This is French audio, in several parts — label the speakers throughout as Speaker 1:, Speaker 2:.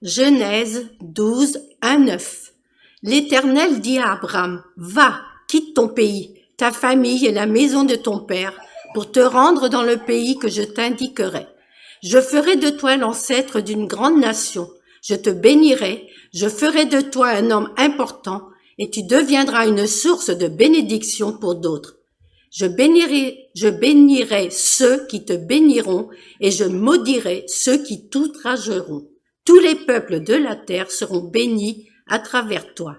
Speaker 1: Genèse 12, 1, 9. L'Éternel dit à Abraham, « Va, quitte ton pays, ta famille et la maison de ton père, pour te rendre dans le pays que je t'indiquerai. Je ferai de toi l'ancêtre d'une grande nation, je te bénirai, je ferai de toi un homme important, et tu deviendras une source de bénédiction pour d'autres. Je bénirai ceux qui te béniront, et je maudirai ceux qui t'outrageront. Tous les peuples de la terre seront bénis à travers toi. »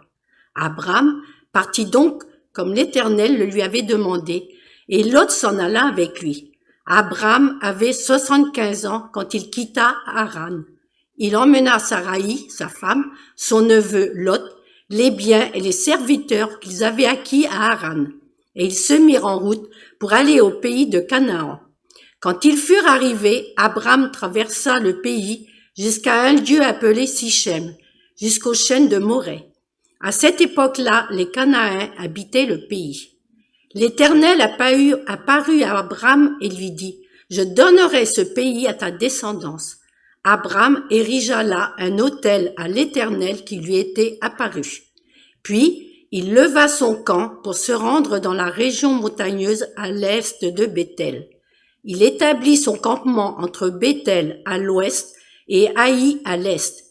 Speaker 1: Abraham partit donc comme l'Éternel le lui avait demandé, et Lot s'en alla avec lui. Abraham avait 75 ans quand il quitta Haran. Il emmena Saraï, sa femme, son neveu Lot, les biens et les serviteurs qu'ils avaient acquis à Haran, et ils se mirent en route pour aller au pays de Canaan. Quand ils furent arrivés, Abraham traversa le pays jusqu'à un lieu appelé Sichem, jusqu'aux chênes de Moreh. À cette époque-là, les Cananéens habitaient le pays. L'Éternel apparut à Abraham et lui dit, « Je donnerai ce pays à ta descendance. » Abraham érigea là un autel à l'Éternel qui lui était apparu. Puis, il leva son camp pour se rendre dans la région montagneuse à l'est de Béthel. Il établit son campement entre Béthel à l'ouest et Haï à l'est.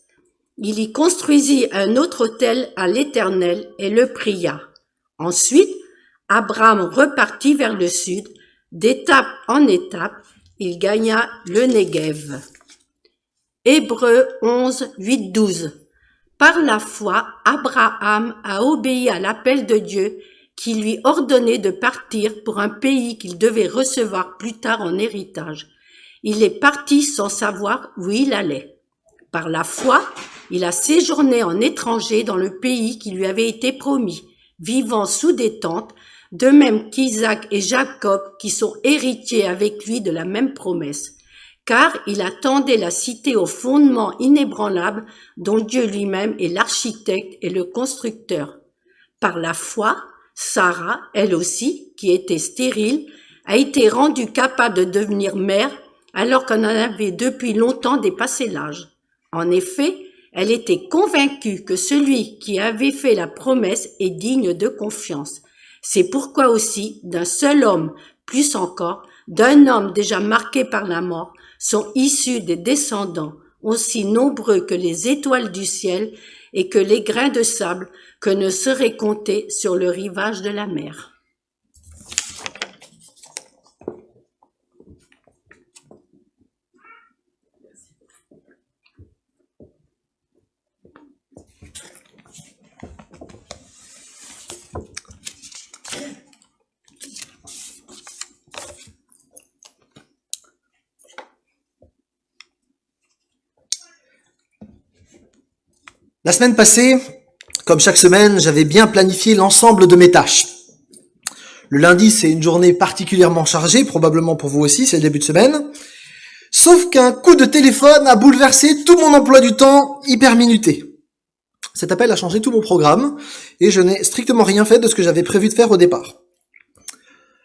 Speaker 1: Il y construisit un autre autel à l'Éternel et le pria. Ensuite, Abraham repartit vers le sud. D'étape en étape, il gagna le Néguev. Hébreux 11, 8, 12. Par la foi, Abraham a obéi à l'appel de Dieu qui lui ordonnait de partir pour un pays qu'il devait recevoir plus tard en héritage. Il est parti sans savoir où il allait. Par la foi, il a séjourné en étranger dans le pays qui lui avait été promis, vivant sous des tentes, de même qu'Isaac et Jacob qui sont héritiers avec lui de la même promesse. Car il attendait la cité au fondement inébranlable dont Dieu lui-même est l'architecte et le constructeur. Par la foi, Sarah, elle aussi, qui était stérile, a été rendue capable de devenir mère alors qu'on en avait depuis longtemps dépassé l'âge. En effet, elle était convaincue que celui qui avait fait la promesse est digne de confiance. C'est pourquoi aussi, d'un seul homme, plus encore, d'un homme déjà marqué par la mort, sont issus des descendants aussi nombreux que les étoiles du ciel et que les grains de sable que ne seraient comptés sur le rivage de la mer.
Speaker 2: La semaine passée, comme chaque semaine, j'avais bien planifié l'ensemble de mes tâches. Le lundi, c'est une journée particulièrement chargée, probablement pour vous aussi, c'est le début de semaine. Sauf qu'un coup de téléphone a bouleversé tout mon emploi du temps hyper minuté. Cet appel a changé tout mon programme et je n'ai strictement rien fait de ce que j'avais prévu de faire au départ.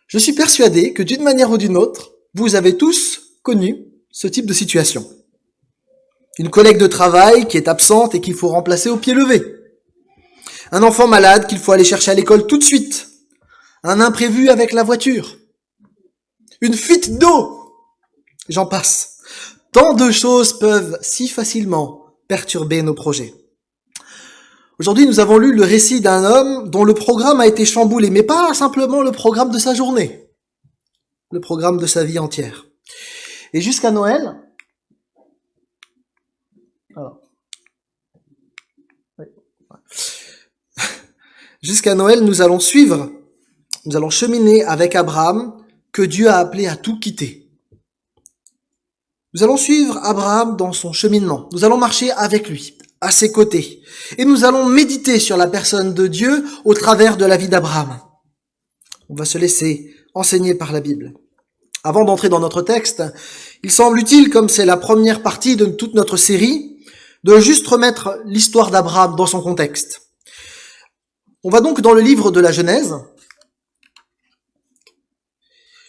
Speaker 2: Je suis persuadé que d'une manière ou d'une autre, vous avez tous connu ce type de situation. Une collègue de travail qui est absente et qu'il faut remplacer au pied levé. Un enfant malade qu'il faut aller chercher à l'école tout de suite. Un imprévu avec la voiture. Une fuite d'eau. J'en passe. Tant de choses peuvent si facilement perturber nos projets. Aujourd'hui, nous avons lu le récit d'un homme dont le programme a été chamboulé, mais pas simplement le programme de sa journée. Le programme de sa vie entière. Et jusqu'à Noël, nous allons cheminer avec Abraham, que Dieu a appelé à tout quitter. Nous allons suivre Abraham dans son cheminement. Nous allons marcher avec lui, à ses côtés. Et nous allons méditer sur la personne de Dieu au travers de la vie d'Abraham. On va se laisser enseigner par la Bible. Avant d'entrer dans notre texte, il semble utile, comme c'est la première partie de toute notre série, de juste remettre l'histoire d'Abraham dans son contexte. On va donc dans le livre de la Genèse.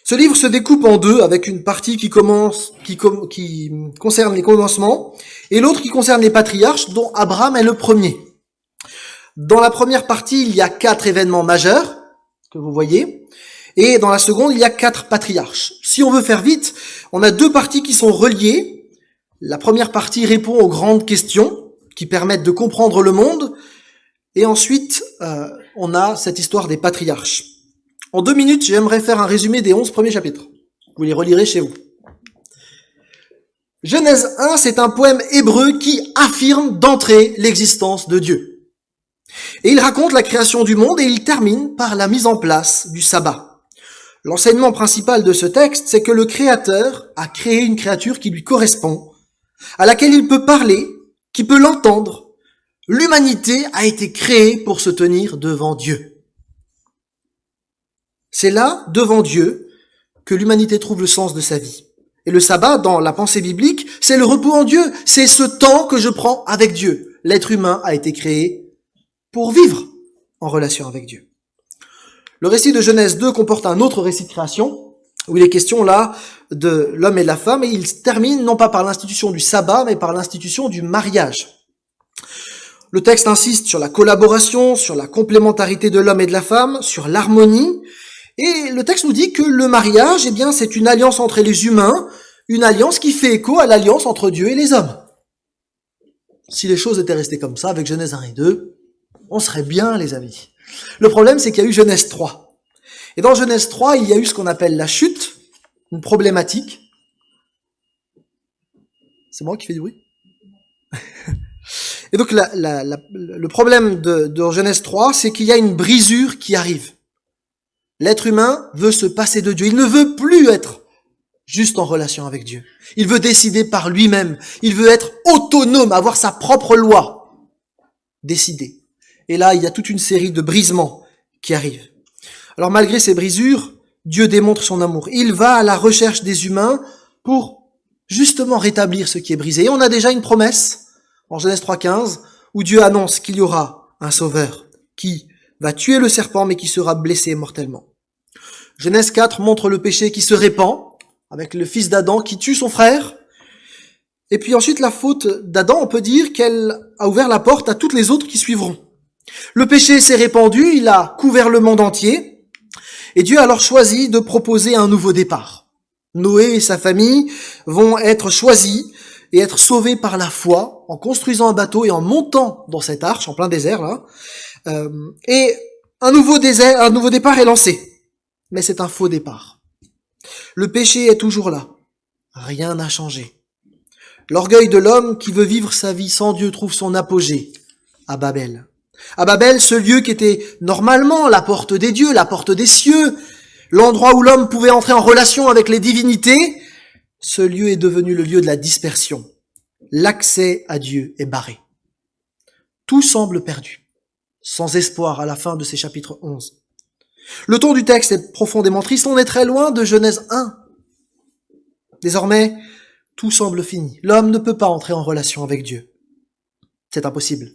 Speaker 2: Ce livre se découpe en deux, avec une partie qui concerne les commencements, et l'autre qui concerne les patriarches, dont Abraham est le premier. Dans la première partie, il y a 4 événements majeurs, que vous voyez, et dans la seconde, il y a 4 patriarches. Si on veut faire vite, on a 2 parties qui sont reliées. La première partie répond aux grandes questions, qui permettent de comprendre le monde, et ensuite, on a cette histoire des patriarches. En 2 minutes, j'aimerais faire un résumé des 11 premiers chapitres. Vous les relirez chez vous. Genèse 1, c'est un poème hébreu qui affirme d'entrée l'existence de Dieu. Et il raconte la création du monde et il termine par la mise en place du sabbat. L'enseignement principal de ce texte, c'est que le Créateur a créé une créature qui lui correspond, à laquelle il peut parler, qui peut l'entendre. L'humanité a été créée pour se tenir devant Dieu. C'est là, devant Dieu, que l'humanité trouve le sens de sa vie. Et le sabbat, dans la pensée biblique, c'est le repos en Dieu. C'est ce temps que je prends avec Dieu. L'être humain a été créé pour vivre en relation avec Dieu. Le récit de Genèse 2 comporte un autre récit de création, où il est question là de l'homme et de la femme, et il termine non pas par l'institution du sabbat, mais par l'institution du mariage. Le texte insiste sur la collaboration, sur la complémentarité de l'homme et de la femme, sur l'harmonie. Et le texte nous dit que le mariage, eh bien, c'est une alliance entre les humains, une alliance qui fait écho à l'alliance entre Dieu et les hommes. Si les choses étaient restées comme ça, avec Genèse 1 et 2, on serait bien, les amis. Le problème, c'est qu'il y a eu Genèse 3. Et dans Genèse 3, il y a eu ce qu'on appelle la chute, une problématique. C'est moi qui fais du bruit? Et donc, le problème de Genèse 3, c'est qu'il y a une brisure qui arrive. L'être humain veut se passer de Dieu. Il ne veut plus être juste en relation avec Dieu. Il veut décider par lui-même. Il veut être autonome, avoir sa propre loi. Décider. Et là, il y a toute une série de brisements qui arrivent. Alors, malgré ces brisures, Dieu démontre son amour. Il va à la recherche des humains pour justement rétablir ce qui est brisé. Et on a déjà une promesse en Genèse 3,15 où Dieu annonce qu'il y aura un sauveur qui va tuer le serpent mais qui sera blessé mortellement. Genèse 4 montre le péché qui se répand avec le fils d'Adam qui tue son frère. Et puis ensuite la faute d'Adam, on peut dire qu'elle a ouvert la porte à toutes les autres qui suivront. Le péché s'est répandu, il a couvert le monde entier et Dieu a alors choisi de proposer un nouveau départ. Noé et sa famille vont être choisis et être sauvés par la foi en construisant un bateau et en montant dans cette arche en plein désert là. Et un nouveau départ est lancé. Mais c'est un faux départ. Le péché est toujours là. Rien n'a changé. L'orgueil de l'homme qui veut vivre sa vie sans Dieu trouve son apogée à Babel. À Babel, ce lieu qui était normalement la porte des dieux, la porte des cieux, l'endroit où l'homme pouvait entrer en relation avec les divinités, ce lieu est devenu le lieu de la dispersion. L'accès à Dieu est barré. Tout semble perdu. Sans espoir à la fin de ces chapitres 11. Le ton du texte est profondément triste, on est très loin de Genèse 1. Désormais, tout semble fini. L'homme ne peut pas entrer en relation avec Dieu. C'est impossible.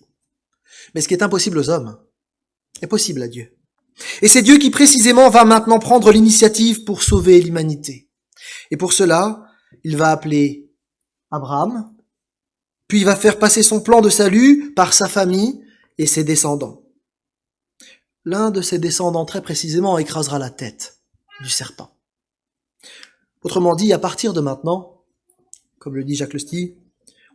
Speaker 2: Mais ce qui est impossible aux hommes est possible à Dieu. Et c'est Dieu qui précisément va maintenant prendre l'initiative pour sauver l'humanité. Et pour cela, il va appeler Abraham, puis il va faire passer son plan de salut par sa famille et ses descendants. L'un de ses descendants, très précisément, écrasera la tête du serpent. Autrement dit, à partir de maintenant, comme le dit Jacques Lesti,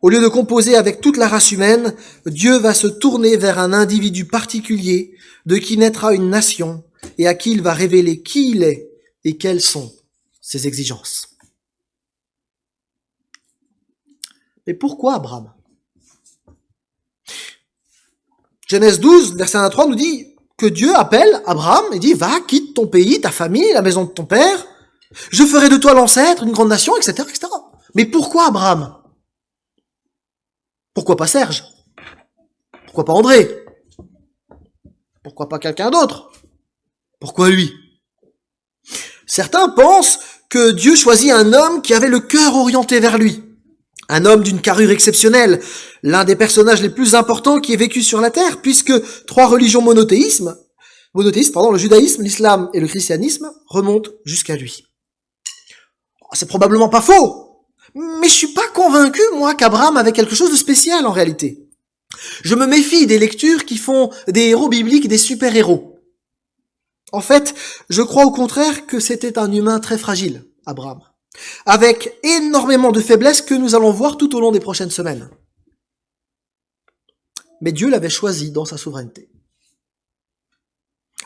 Speaker 2: au lieu de composer avec toute la race humaine, Dieu va se tourner vers un individu particulier de qui naîtra une nation et à qui il va révéler qui il est et quelles sont ses exigences. Mais pourquoi Abraham? Genèse 12, verset 1 à 3 nous dit que Dieu appelle Abraham et dit « Va, quitte ton pays, ta famille, la maison de ton père, je ferai de toi l'ancêtre, une grande nation, etc. etc. » Mais pourquoi Abraham? Pourquoi pas Serge? Pourquoi pas André? Pourquoi pas quelqu'un d'autre? Pourquoi lui? Certains pensent que Dieu choisit un homme qui avait le cœur orienté vers lui. Un homme d'une carrure exceptionnelle, l'un des personnages les plus importants qui ait vécu sur la terre, puisque 3 religions monothéistes, le judaïsme, l'islam et le christianisme, remontent jusqu'à lui. C'est probablement pas faux, mais je suis pas convaincu, moi, qu'Abraham avait quelque chose de spécial en réalité. Je me méfie des lectures qui font des héros bibliques des super-héros. En fait, je crois au contraire que c'était un humain très fragile, Abraham, avec énormément de faiblesses que nous allons voir tout au long des prochaines semaines. Mais Dieu l'avait choisi dans sa souveraineté.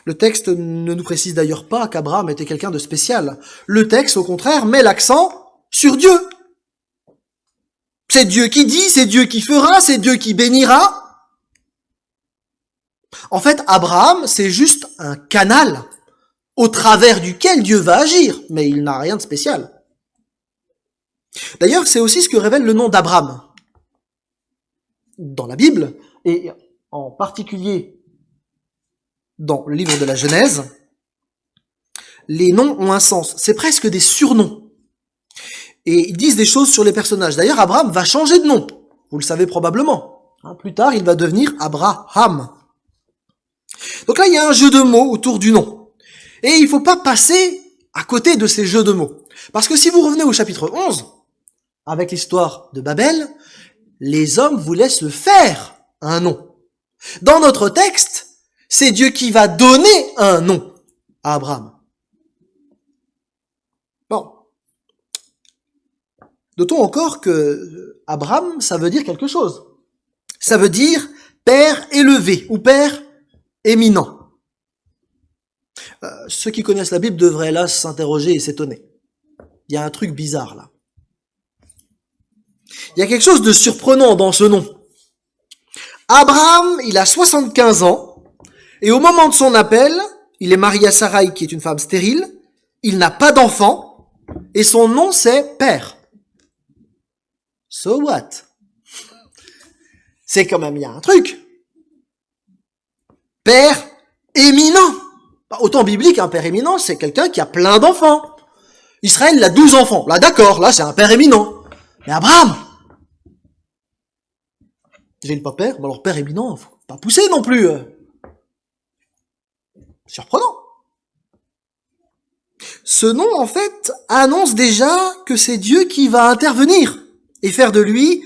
Speaker 2: Le texte ne nous précise d'ailleurs pas qu'Abraham était quelqu'un de spécial. Le texte, au contraire, met l'accent sur Dieu. C'est Dieu qui dit, c'est Dieu qui fera, c'est Dieu qui bénira. En fait, Abraham, c'est juste un canal au travers duquel Dieu va agir, mais il n'a rien de spécial. D'ailleurs, c'est aussi ce que révèle le nom d'Abraham. Dans la Bible, et en particulier dans le livre de la Genèse, les noms ont un sens. C'est presque des surnoms. Et ils disent des choses sur les personnages. D'ailleurs, Abraham va changer de nom. Vous le savez probablement. Plus tard, il va devenir Abraham. Donc là, il y a un jeu de mots autour du nom. Et il ne faut pas passer à côté de ces jeux de mots. Parce que si vous revenez au chapitre 11, avec l'histoire de Babel, les hommes voulaient se faire un nom. Dans notre texte, c'est Dieu qui va donner un nom à Abraham. Bon. Notons encore que Abraham, ça veut dire quelque chose. Ça veut dire père élevé ou père éminent. Ceux qui connaissent la Bible devraient là s'interroger et s'étonner. Il y a un truc bizarre là. Il y a quelque chose de surprenant dans ce nom. Abraham, il a 75 ans, et au moment de son appel, il est marié à Sarai, qui est une femme stérile, il n'a pas d'enfant, et son nom c'est Père. So what? C'est quand même, il y a un truc. Père éminent. Autant biblique, un père éminent, c'est quelqu'un qui a plein d'enfants. Israël, il a 12 enfants. Là, d'accord, là, c'est un père éminent. Mais Abraham, déjà, il n'est pas père, mais alors père éminent, faut pas pousser non plus. Surprenant. Ce nom, en fait, annonce déjà que c'est Dieu qui va intervenir et faire de lui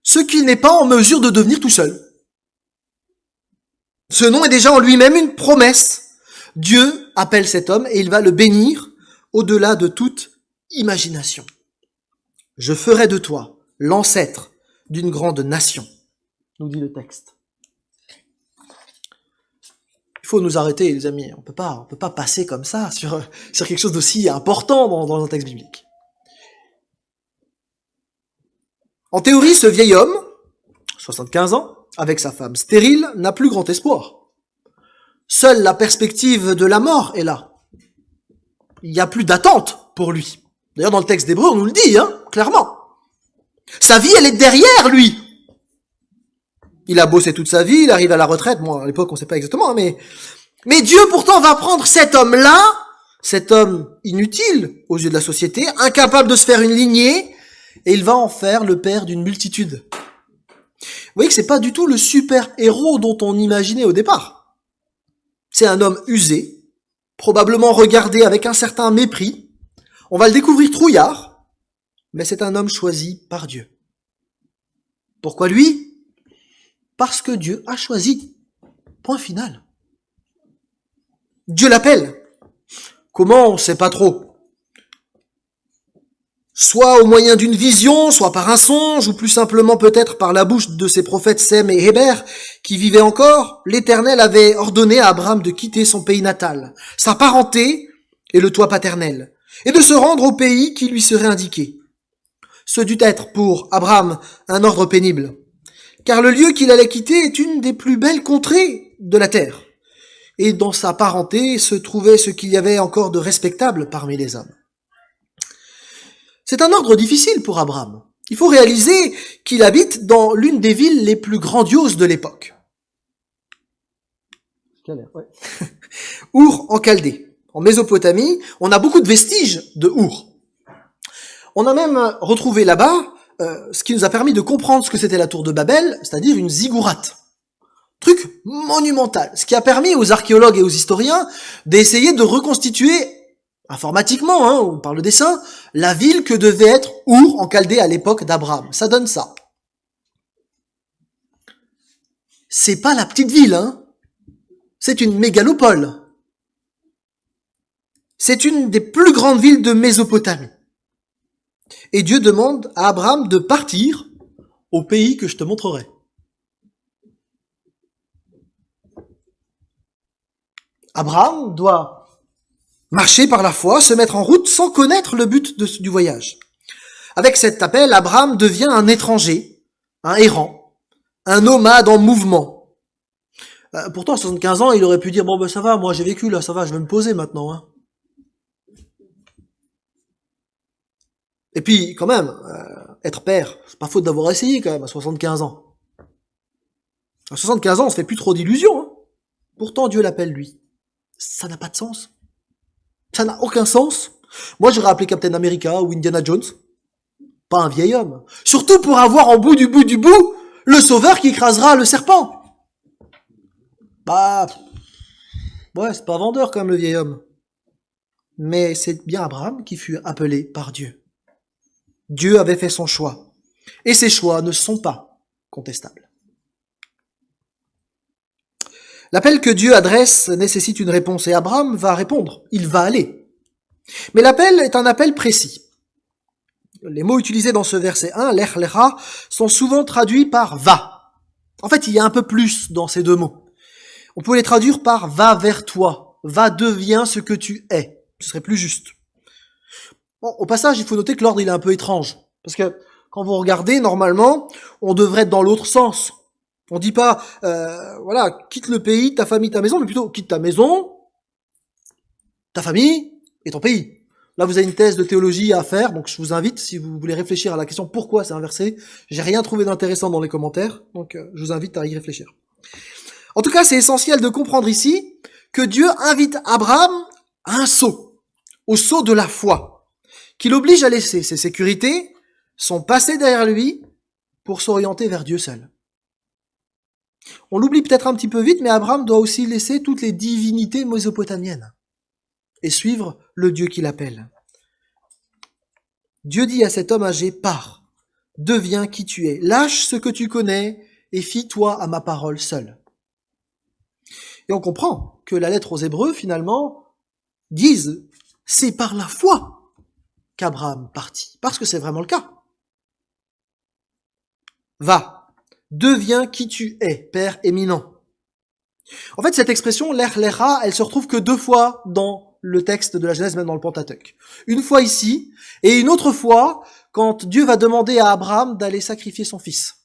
Speaker 2: ce qu'il n'est pas en mesure de devenir tout seul. Ce nom est déjà en lui-même une promesse. Dieu appelle cet homme et il va le bénir au-delà de toute imagination. Je ferai de toi l'ancêtre d'une grande nation, nous dit le texte. Il faut nous arrêter, les amis. On peut pas passer comme ça sur quelque chose d'aussi important dans un texte biblique. En théorie, ce vieil homme, 75 ans, avec sa femme stérile, n'a plus grand espoir. Seule la perspective de la mort est là. Il n'y a plus d'attente pour lui. D'ailleurs, dans le texte d'Hébreux, on nous le dit, clairement. Sa vie, elle est derrière lui. Il a bossé toute sa vie, il arrive à la retraite. Bon, à l'époque, on ne sait pas exactement, mais Dieu, pourtant, va prendre cet homme-là, cet homme inutile aux yeux de la société, incapable de se faire une lignée, et il va en faire le père d'une multitude. Vous voyez que c'est pas du tout le super-héros dont on imaginait au départ. C'est un homme usé, probablement regardé avec un certain mépris. On va le découvrir trouillard, mais c'est un homme choisi par Dieu. Pourquoi lui? Parce que Dieu a choisi. Point final. Dieu l'appelle. Comment? On ne sait pas trop. Soit au moyen d'une vision, soit par un songe, ou plus simplement peut-être par la bouche de ses prophètes Sem et Héber, qui vivaient encore, l'Éternel avait ordonné à Abraham de quitter son pays natal, sa parenté et le toit paternel, et de se rendre au pays qui lui serait indiqué. Ce dut être pour Abraham un ordre pénible, car le lieu qu'il allait quitter est une des plus belles contrées de la terre, et dans sa parenté se trouvait ce qu'il y avait encore de respectable parmi les hommes. C'est un ordre difficile pour Abraham. Il faut réaliser qu'il habite dans l'une des villes les plus grandioses de l'époque. Our en Chaldée. En Mésopotamie, on a beaucoup de vestiges de Our. On a même retrouvé là-bas ce qui nous a permis de comprendre ce que c'était la tour de Babel, c'est-à-dire une ziggourate. Truc monumental. Ce qui a permis aux archéologues et aux historiens d'essayer de reconstituer informatiquement, hein, on parle de dessin, la ville que devait être Our en Chaldée à l'époque d'Abraham. Ça donne ça. C'est pas la petite ville, hein. C'est une mégalopole. C'est une des plus grandes villes de Mésopotamie. Et Dieu demande à Abraham de partir au pays que je te montrerai. Abraham doit marcher par la foi, se mettre en route sans connaître le but du voyage. Avec cet appel, Abraham devient un étranger, un errant, un nomade en mouvement. Pourtant, à 75 ans, il aurait pu dire, bon ben ça va, moi j'ai vécu là, ça va, je vais me poser maintenant. Hein. Et puis, quand même, être père, c'est pas faute d'avoir essayé quand même à 75 ans. À 75 ans, on se fait plus trop d'illusions. Hein. Pourtant, Dieu l'appelle lui. Ça n'a pas de sens. Ça n'a aucun sens. Moi, j'aurais appelé Captain America ou Indiana Jones. Pas un vieil homme. Surtout pour avoir en bout du bout, le sauveur qui écrasera le serpent. Bah, ouais, c'est pas vendeur quand même le vieil homme. Mais c'est bien Abraham qui fut appelé par Dieu. Dieu avait fait son choix. Et ses choix ne sont pas contestables. L'appel que Dieu adresse nécessite une réponse et Abraham va répondre. Il va aller. Mais l'appel est un appel précis. Les mots utilisés dans ce verset 1, lech lecha, sont souvent traduits par va. En fait, il y a un peu plus dans ces deux mots. On peut les traduire par va vers toi, va deviens ce que tu es. Ce serait plus juste. Bon, au passage, il faut noter que l'ordre il est un peu étrange. Parce que quand vous regardez, normalement, on devrait être dans l'autre sens. On dit pas, voilà, quitte le pays, ta famille, ta maison, mais plutôt quitte ta maison, ta famille et ton pays. Là, vous avez une thèse de théologie à faire, donc je vous invite, si vous voulez réfléchir à la question pourquoi c'est inversé, j'ai rien trouvé d'intéressant dans les commentaires, donc je vous invite à y réfléchir. En tout cas, c'est essentiel de comprendre ici que Dieu invite Abraham à un saut, au saut de la foi, qui l'oblige à laisser ses sécurités, son passé derrière lui, pour s'orienter vers Dieu seul. On l'oublie peut-être un petit peu vite, mais Abraham doit aussi laisser toutes les divinités mésopotamiennes et suivre le Dieu qui l'appelle. Dieu dit à cet homme âgé, pars, deviens qui tu es, lâche ce que tu connais et fie-toi à ma parole seule. Et on comprend que la lettre aux Hébreux, finalement, dise, c'est par la foi qu'Abraham partit, parce que c'est vraiment le cas. Va, deviens qui tu es, Père éminent. En fait, cette expression, lech lecha, elle se retrouve que 2 fois dans le texte de la Genèse, même dans le Pentateuque. Une fois ici, et une autre fois quand Dieu va demander à Abraham d'aller sacrifier son fils.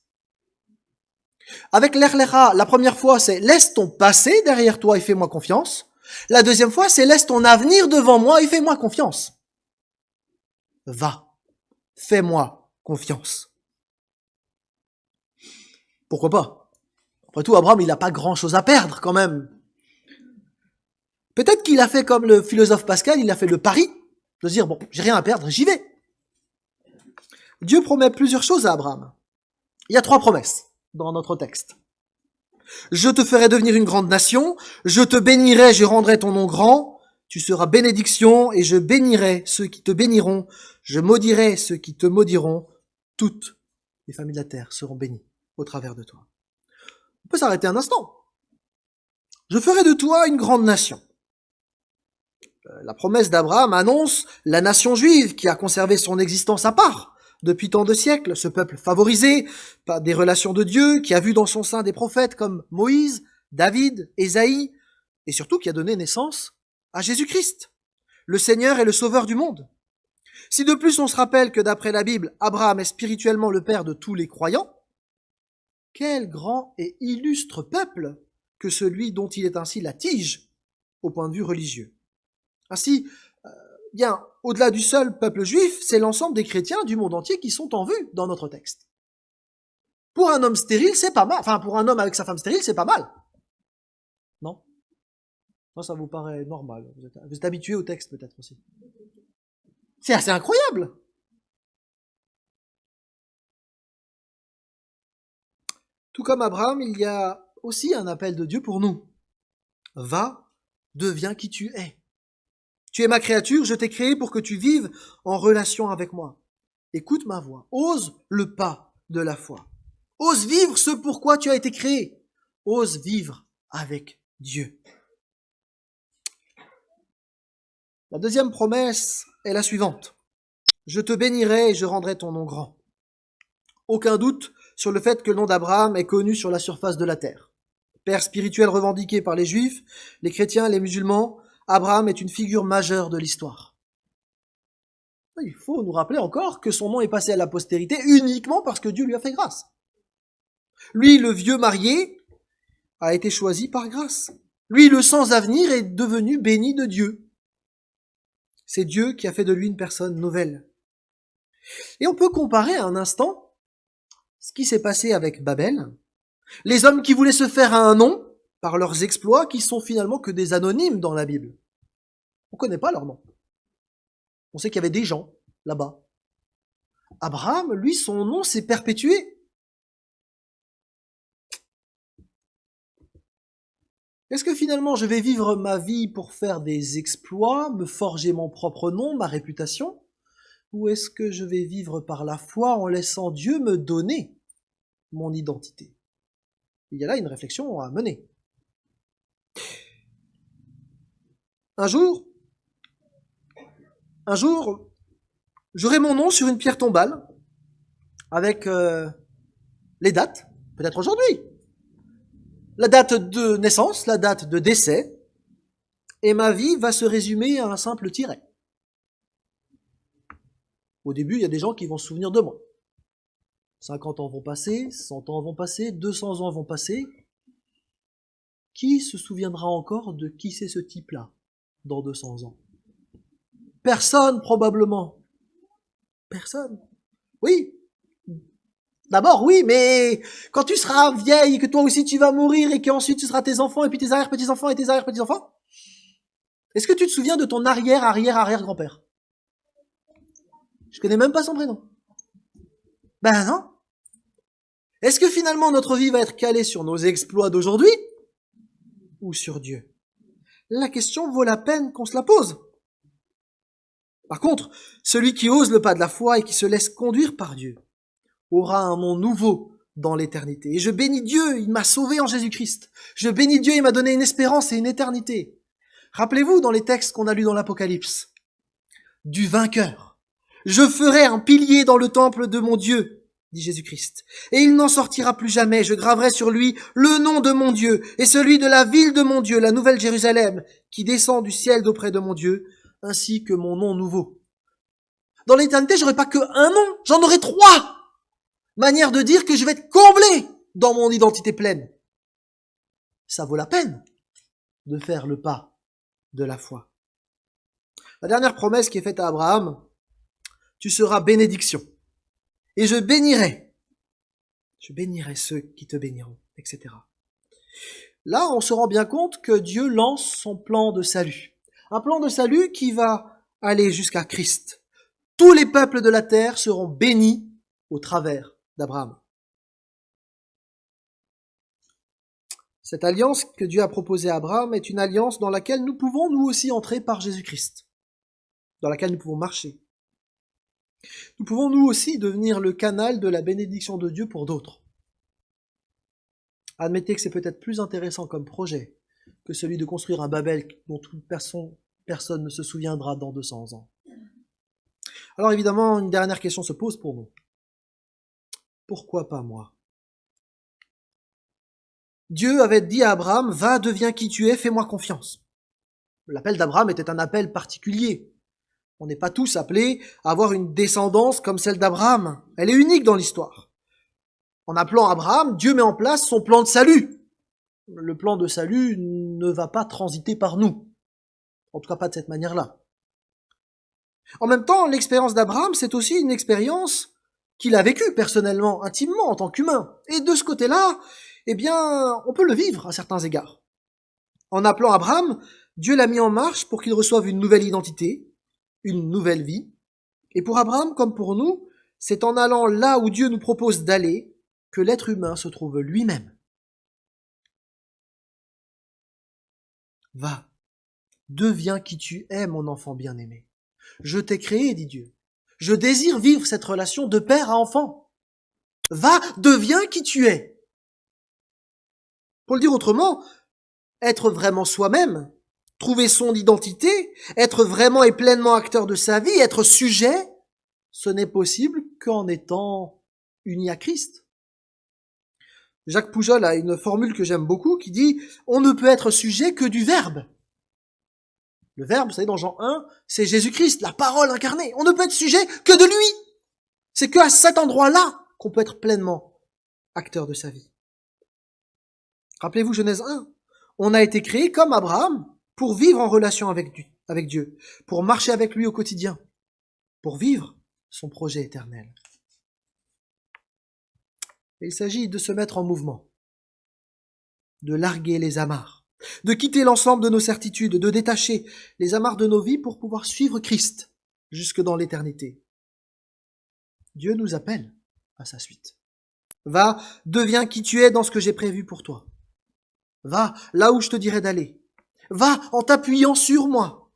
Speaker 2: Avec lech lecha, la première fois, c'est laisse ton passé derrière toi et fais-moi confiance. La deuxième fois, c'est laisse ton avenir devant moi et fais-moi confiance. Va, fais-moi confiance. Pourquoi pas? Après tout, Abraham, il n'a pas grand-chose à perdre quand même. Peut-être qu'il a fait comme le philosophe Pascal, il a fait le pari de se dire, bon, j'ai rien à perdre, j'y vais. Dieu promet plusieurs choses à Abraham. Il y a 3 promesses dans notre texte. Je te ferai devenir une grande nation, je te bénirai, je rendrai ton nom grand, tu seras bénédiction et je bénirai ceux qui te béniront, je maudirai ceux qui te maudiront, toutes les familles de la terre seront bénies au travers de toi. On peut s'arrêter un instant. Je ferai de toi une grande nation. La promesse d'Abraham annonce la nation juive qui a conservé son existence à part depuis tant de siècles, ce peuple favorisé par des relations de Dieu, qui a vu dans son sein des prophètes comme Moïse, David, Ésaïe, et surtout qui a donné naissance à Jésus-Christ, le Seigneur et le Sauveur du monde. Si de plus on se rappelle que d'après la Bible, Abraham est spirituellement le père de tous les croyants, quel grand et illustre peuple que celui dont il est ainsi la tige au point de vue religieux. Ainsi, bien, au-delà du seul peuple juif, c'est l'ensemble des chrétiens du monde entier qui sont en vue dans notre texte. Pour un homme stérile, c'est pas mal. Enfin, pour un homme avec sa femme stérile, c'est pas mal. Non? Non, ça vous paraît normal. Vous êtes habitué au texte peut-être aussi. C'est assez incroyable. Tout comme Abraham, il y a aussi un appel de Dieu pour nous. Va, deviens qui tu es. Tu es ma créature, je t'ai créé pour que tu vives en relation avec moi. Écoute ma voix, ose le pas de la foi. Ose vivre ce pourquoi tu as été créé. Ose vivre avec Dieu. La deuxième promesse est la suivante. Je te bénirai et je rendrai ton nom grand. Aucun doute sur le fait que le nom d'Abraham est connu sur la surface de la terre. Père spirituel revendiqué par les Juifs, les chrétiens et les musulmans, Abraham est une figure majeure de l'histoire. Il faut nous rappeler encore que son nom est passé à la postérité uniquement parce que Dieu lui a fait grâce. Lui, le vieux marié, a été choisi par grâce. Lui, le sans avenir, est devenu béni de Dieu. C'est Dieu qui a fait de lui une personne nouvelle. Et on peut comparer à un instant ce qui s'est passé avec Babel, les hommes qui voulaient se faire un nom par leurs exploits qui sont finalement que des anonymes dans la Bible. On ne connaît pas leur nom. On sait qu'il y avait des gens là-bas. Abraham, lui, son nom s'est perpétué. Est-ce que finalement je vais vivre ma vie pour faire des exploits, me forger mon propre nom, ma réputation? Ou est-ce que je vais vivre par la foi en laissant Dieu me donner mon identité? Il y a là une réflexion à mener. Un jour, j'aurai mon nom sur une pierre tombale avec les dates, peut-être aujourd'hui, la date de naissance, la date de décès, et ma vie va se résumer à un simple tiret. Au début, il y a des gens qui vont se souvenir de moi. 50 ans vont passer, 100 ans vont passer, 200 ans vont passer. Qui se souviendra encore de qui c'est ce type-là dans 200 ans? Personne, probablement. Personne. Oui. D'abord, oui, mais quand tu seras vieille et que toi aussi tu vas mourir et qu'ensuite tu seras tes enfants et puis tes arrière-petits-enfants et tes arrière-petits-enfants, est-ce que tu te souviens de ton arrière-arrière-arrière-grand-père? Je connais même pas son prénom. Ben non. Est-ce que finalement notre vie va être calée sur nos exploits d'aujourd'hui ou sur Dieu? La question vaut la peine qu'on se la pose. Par contre, celui qui ose le pas de la foi et qui se laisse conduire par Dieu aura un nom nouveau dans l'éternité. Et je bénis Dieu, il m'a sauvé en Jésus-Christ. Je bénis Dieu, il m'a donné une espérance et une éternité. Rappelez-vous dans les textes qu'on a lus dans l'Apocalypse, du vainqueur. Je ferai un pilier dans le temple de mon Dieu, dit Jésus-Christ, et il n'en sortira plus jamais. Je graverai sur lui le nom de mon Dieu et celui de la ville de mon Dieu, la nouvelle Jérusalem, qui descend du ciel d'auprès de mon Dieu, ainsi que mon nom nouveau. Dans l'éternité, j'aurai pas que un nom, j'en aurai 3. Manière de dire que je vais être comblé dans mon identité pleine. Ça vaut la peine de faire le pas de la foi. La dernière promesse qui est faite à Abraham, tu seras bénédiction. Et je bénirai ceux qui te béniront, etc. Là, on se rend bien compte que Dieu lance son plan de salut. Un plan de salut qui va aller jusqu'à Christ. Tous les peuples de la terre seront bénis au travers d'Abraham. Cette alliance que Dieu a proposée à Abraham est une alliance dans laquelle nous pouvons nous aussi entrer par Jésus-Christ, dans laquelle nous pouvons marcher. Nous pouvons nous aussi devenir le canal de la bénédiction de Dieu pour d'autres. Admettez que c'est peut-être plus intéressant comme projet que celui de construire un Babel dont toute personne ne se souviendra dans 200 ans. Alors évidemment, une dernière question se pose pour nous. Pourquoi pas moi? Dieu avait dit à Abraham, va, deviens qui tu es, fais-moi confiance. L'appel d'Abraham était un appel particulier. On n'est pas tous appelés à avoir une descendance comme celle d'Abraham. Elle est unique dans l'histoire. En appelant Abraham, Dieu met en place son plan de salut. Le plan de salut ne va pas transiter par nous. En tout cas pas de cette manière-là. En même temps, l'expérience d'Abraham, c'est aussi une expérience qu'il a vécue personnellement, intimement, en tant qu'humain. Et de ce côté-là, eh bien, on peut le vivre à certains égards. En appelant Abraham, Dieu l'a mis en marche pour qu'il reçoive une nouvelle identité, une nouvelle vie. Et pour Abraham, comme pour nous, c'est en allant là où Dieu nous propose d'aller que l'être humain se trouve lui-même. Va, Deviens qui tu es, mon enfant bien-aimé. Je t'ai créé, dit Dieu. Je désire vivre cette relation de père à enfant. Va, deviens qui tu es. Pour le dire autrement, être vraiment soi-même, trouver son identité, être vraiment et pleinement acteur de sa vie, être sujet, ce n'est possible qu'en étant uni à Christ. Jacques Poujol a une formule que j'aime beaucoup qui dit « On ne peut être sujet que du Verbe ». Le Verbe, vous savez, dans Jean 1, c'est Jésus-Christ, la parole incarnée. On ne peut être sujet que de lui. C'est qu'à cet endroit-là qu'on peut être pleinement acteur de sa vie. Rappelez-vous Genèse 1. On a été créé comme Abraham pour vivre en relation avec Dieu, pour marcher avec lui au quotidien, pour vivre son projet éternel. Et il s'agit de se mettre en mouvement, de larguer les amarres, de quitter l'ensemble de nos certitudes, de détacher les amarres de nos vies pour pouvoir suivre Christ jusque dans l'éternité. Dieu nous appelle à sa suite. Va, deviens qui tu es dans ce que j'ai prévu pour toi. Va là où je te dirai d'aller. Va en t'appuyant sur moi.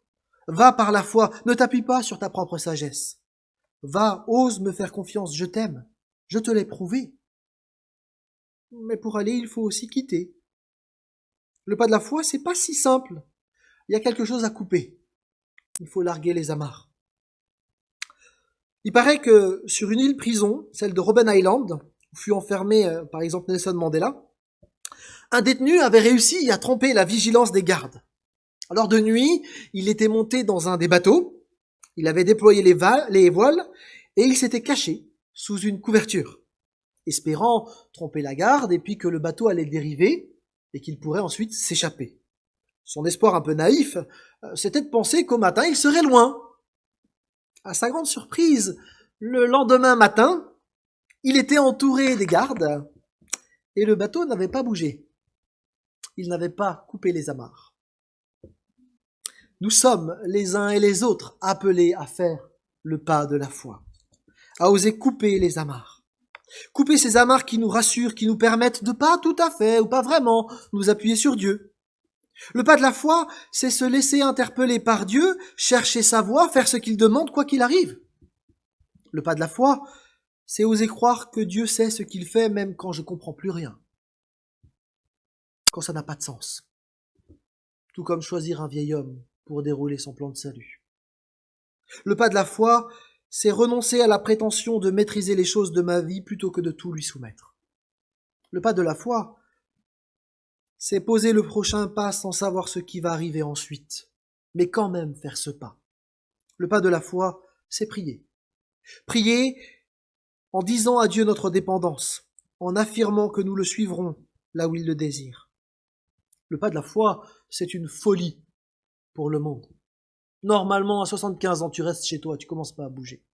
Speaker 2: Va par la foi, ne t'appuie pas sur ta propre sagesse. Va, ose me faire confiance, je t'aime, je te l'ai prouvé. Mais pour aller, il faut aussi quitter. Le pas de la foi, c'est pas si simple. Il y a quelque chose à couper. Il faut larguer les amarres. Il paraît que sur une île prison, celle de Robben Island, où fut enfermé par exemple Nelson Mandela, un détenu avait réussi à tromper la vigilance des gardes. Alors de nuit, il était monté dans un des bateaux, il avait déployé les voiles et il s'était caché sous une couverture, espérant tromper la garde et puis que le bateau allait dériver et qu'il pourrait ensuite s'échapper. Son espoir un peu naïf, c'était de penser qu'au matin, il serait loin. À sa grande surprise, le lendemain matin, il était entouré des gardes et le bateau n'avait pas bougé. Il n'avait pas coupé les amarres. Nous sommes les uns et les autres appelés à faire le pas de la foi, à oser couper les amarres. Couper ces amarres qui nous rassurent, qui nous permettent de pas tout à fait ou pas vraiment nous appuyer sur Dieu. Le pas de la foi, c'est se laisser interpeller par Dieu, chercher sa voie, faire ce qu'il demande quoi qu'il arrive. Le pas de la foi, c'est oser croire que Dieu sait ce qu'il fait même quand je comprends plus rien. Quand ça n'a pas de sens. Tout comme choisir un vieil homme pour dérouler son plan de salut. Le pas de la foi, c'est renoncer à la prétention de maîtriser les choses de ma vie plutôt que de tout lui soumettre. Le pas de la foi, c'est poser le prochain pas sans savoir ce qui va arriver ensuite, mais quand même faire ce pas. Le pas de la foi, c'est prier. Prier en disant à Dieu notre dépendance, en affirmant que nous le suivrons là où il le désire. Le pas de la foi, c'est une folie pour le monde. Normalement, à 75 ans, tu restes chez toi, tu commences pas à bouger.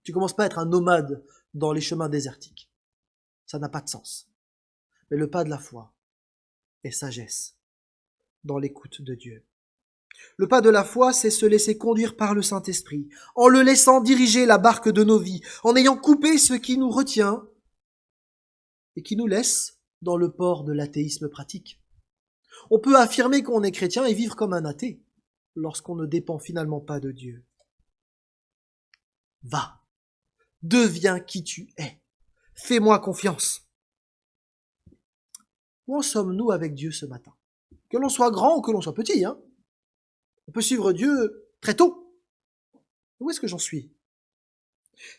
Speaker 2: Tu commences pas à être un nomade dans les chemins désertiques. Ça n'a pas de sens. Mais le pas de la foi est sagesse dans l'écoute de Dieu. Le pas de la foi, c'est se laisser conduire par le Saint-Esprit, en le laissant diriger la barque de nos vies, en ayant coupé ce qui nous retient et qui nous laisse dans le port de l'athéisme pratique. On peut affirmer qu'on est chrétien et vivre comme un athée lorsqu'on ne dépend finalement pas de Dieu. Va, deviens qui tu es, fais-moi confiance. Où en sommes-nous avec Dieu ce matin? Que l'on soit grand ou que l'on soit petit, on peut suivre Dieu très tôt. Où est-ce que j'en suis?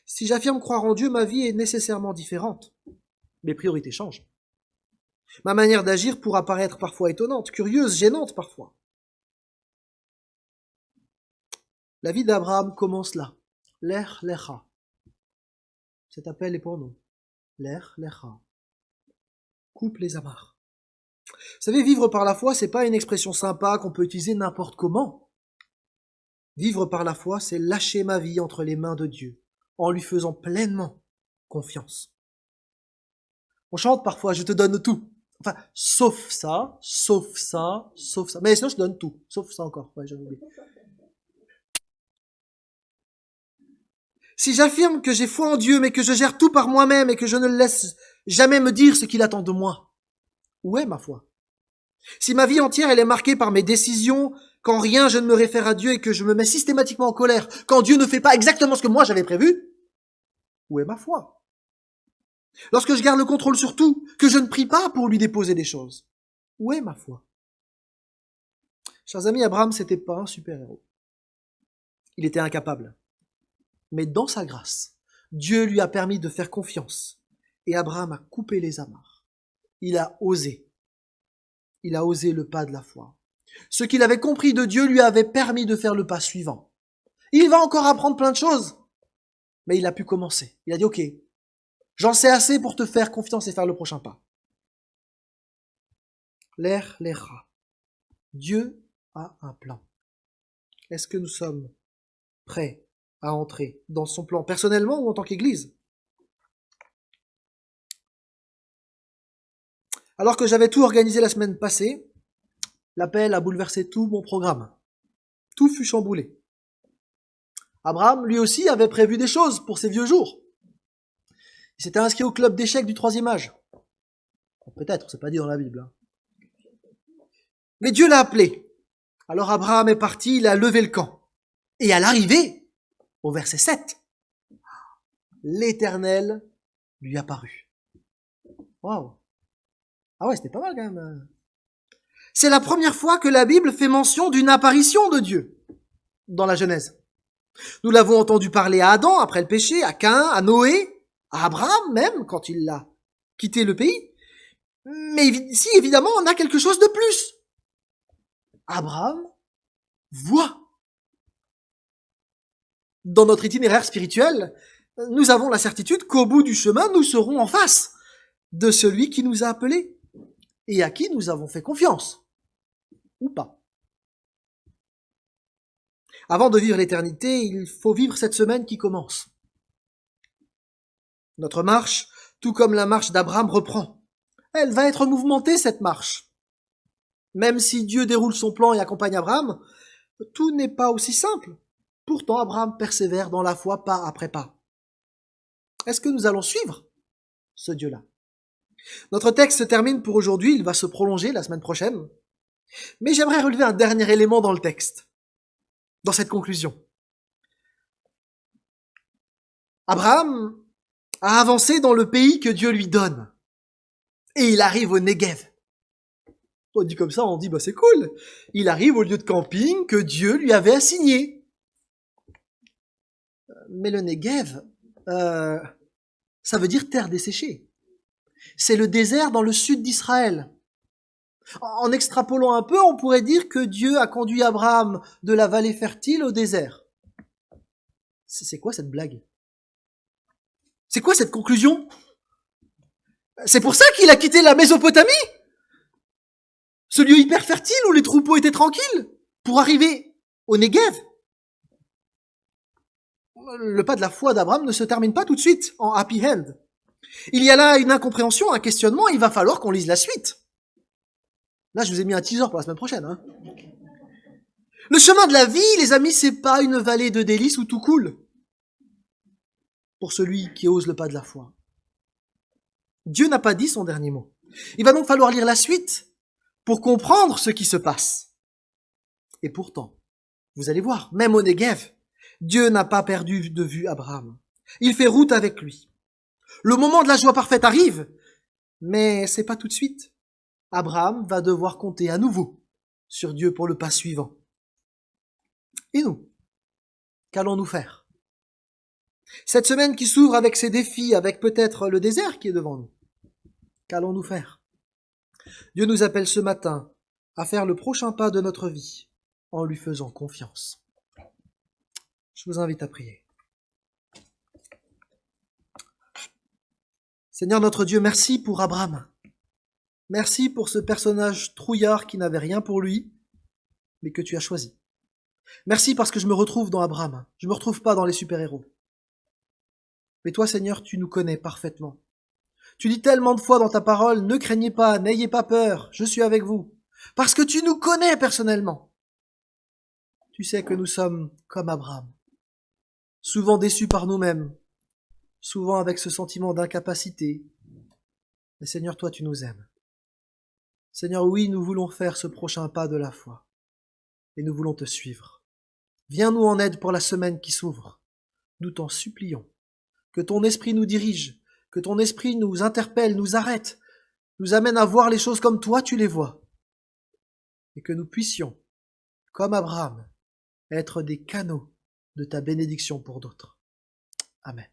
Speaker 2: Si j'affirme croire en Dieu, ma vie est nécessairement différente. Mes priorités changent. Ma manière d'agir pourra paraître parfois étonnante, curieuse, gênante parfois. La vie d'Abraham commence là. Lech lecha. Cet appel est pour nous. Lech lecha. Coupe les amarres. Vous savez, vivre par la foi, c'est pas une expression sympa qu'on peut utiliser n'importe comment. Vivre par la foi, c'est lâcher ma vie entre les mains de Dieu, en lui faisant pleinement confiance. On chante parfois, je te donne tout. Enfin, sauf ça, sauf ça, sauf ça. Mais sinon, je te donne tout. Sauf ça encore. Ouais, j'avais oublié. Si j'affirme que j'ai foi en Dieu, mais que je gère tout par moi-même et que je ne le laisse jamais me dire ce qu'il attend de moi, où est ma foi? Si ma vie entière, elle est marquée par mes décisions quand rien je ne me réfère à Dieu et que je me mets systématiquement en colère, quand Dieu ne fait pas exactement ce que moi j'avais prévu, où est ma foi? Lorsque je garde le contrôle sur tout, que je ne prie pas pour lui déposer des choses, où est ma foi? Chers amis, Abraham, c'était pas un super-héros. Il était incapable. Mais dans sa grâce, Dieu lui a permis de faire confiance. Et Abraham a coupé les amarres. Il a osé. Il a osé le pas de la foi. Ce qu'il avait compris de Dieu lui avait permis de faire le pas suivant. Il va encore apprendre plein de choses. Mais il a pu commencer. Il a dit, ok, j'en sais assez pour te faire confiance et faire le prochain pas. L'era. Dieu a un plan. Est-ce que nous sommes prêts à entrer dans son plan, personnellement ou en tant qu'Église? Alors que j'avais tout organisé la semaine passée, l'appel a bouleversé tout mon programme. Tout fut chamboulé. Abraham, lui aussi, avait prévu des choses pour ses vieux jours. Il s'était inscrit au club d'échecs du 3e âge. Peut-être, c'est pas dit dans la Bible. Mais Dieu l'a appelé. Alors Abraham est parti, il a levé le camp. Et à l'arrivée, au verset 7, l'Éternel lui apparut. Waouh! Ah ouais, c'était pas mal quand même. C'est la première fois que la Bible fait mention d'une apparition de Dieu dans la Genèse. Nous l'avons entendu parler à Adam après le péché, à Caïn, à Noé, à Abraham même quand il a quitté le pays. Mais ici, évidemment, on a quelque chose de plus. Abraham voit. Dans notre itinéraire spirituel, nous avons la certitude qu'au bout du chemin, nous serons en face de celui qui nous a appelés et à qui nous avons fait confiance. Ou pas. Avant de vivre l'éternité, il faut vivre cette semaine qui commence. Notre marche, tout comme la marche d'Abraham, reprend. Elle va être mouvementée, cette marche. Même si Dieu déroule son plan et accompagne Abraham, tout n'est pas aussi simple. Pourtant, Abraham persévère dans la foi pas après pas. Est-ce que nous allons suivre ce Dieu-là? Notre texte se termine pour aujourd'hui, il va se prolonger la semaine prochaine. Mais j'aimerais relever un dernier élément dans le texte, dans cette conclusion. Abraham a avancé dans le pays que Dieu lui donne. Et il arrive au Negev. On dit comme ça, on dit, bah c'est cool. Il arrive au lieu de camping que Dieu lui avait assigné. Mais le Negev, ça veut dire terre desséchée. C'est le désert dans le sud d'Israël. En extrapolant un peu, on pourrait dire que Dieu a conduit Abraham de la vallée fertile au désert. C'est quoi cette blague? C'est quoi cette conclusion? C'est pour ça qu'il a quitté la Mésopotamie? Ce lieu hyper fertile où les troupeaux étaient tranquilles, pour arriver au Negev? Le pas de la foi d'Abraham ne se termine pas tout de suite en happy end. Il y a là une incompréhension, un questionnement, il va falloir qu'on lise la suite. Là, je vous ai mis un teaser pour la semaine prochaine. Le chemin de la vie, les amis, c'est pas une vallée de délices où tout coule. Pour celui qui ose le pas de la foi. Dieu n'a pas dit son dernier mot. Il va donc falloir lire la suite pour comprendre ce qui se passe. Et pourtant, vous allez voir, même au Negev, Dieu n'a pas perdu de vue Abraham. Il fait route avec lui. Le moment de la joie parfaite arrive, mais c'est pas tout de suite. Abraham va devoir compter à nouveau sur Dieu pour le pas suivant. Et nous, qu'allons-nous faire? Cette semaine qui s'ouvre avec ses défis, avec peut-être le désert qui est devant nous, qu'allons-nous faire? Dieu nous appelle ce matin à faire le prochain pas de notre vie en lui faisant confiance. Je vous invite à prier. Seigneur notre Dieu, merci pour Abraham. Merci pour ce personnage trouillard qui n'avait rien pour lui, mais que tu as choisi. Merci parce que je me retrouve dans Abraham. Je ne me retrouve pas dans les super-héros. Mais toi, Seigneur, tu nous connais parfaitement. Tu dis tellement de fois dans ta parole, ne craignez pas, n'ayez pas peur, je suis avec vous. Parce que tu nous connais personnellement. Tu sais que nous sommes comme Abraham. Souvent déçus par nous-mêmes. Souvent avec ce sentiment d'incapacité. Mais Seigneur, toi, tu nous aimes. Seigneur, oui, nous voulons faire ce prochain pas de la foi. et nous voulons te suivre. Viens nous en aide pour la semaine qui s'ouvre. Nous t'en supplions. Que ton esprit nous dirige, que ton esprit nous interpelle, nous arrête, nous amène à voir les choses comme toi tu les vois. Et que nous puissions, comme Abraham, être des canaux de ta bénédiction pour d'autres. Amen.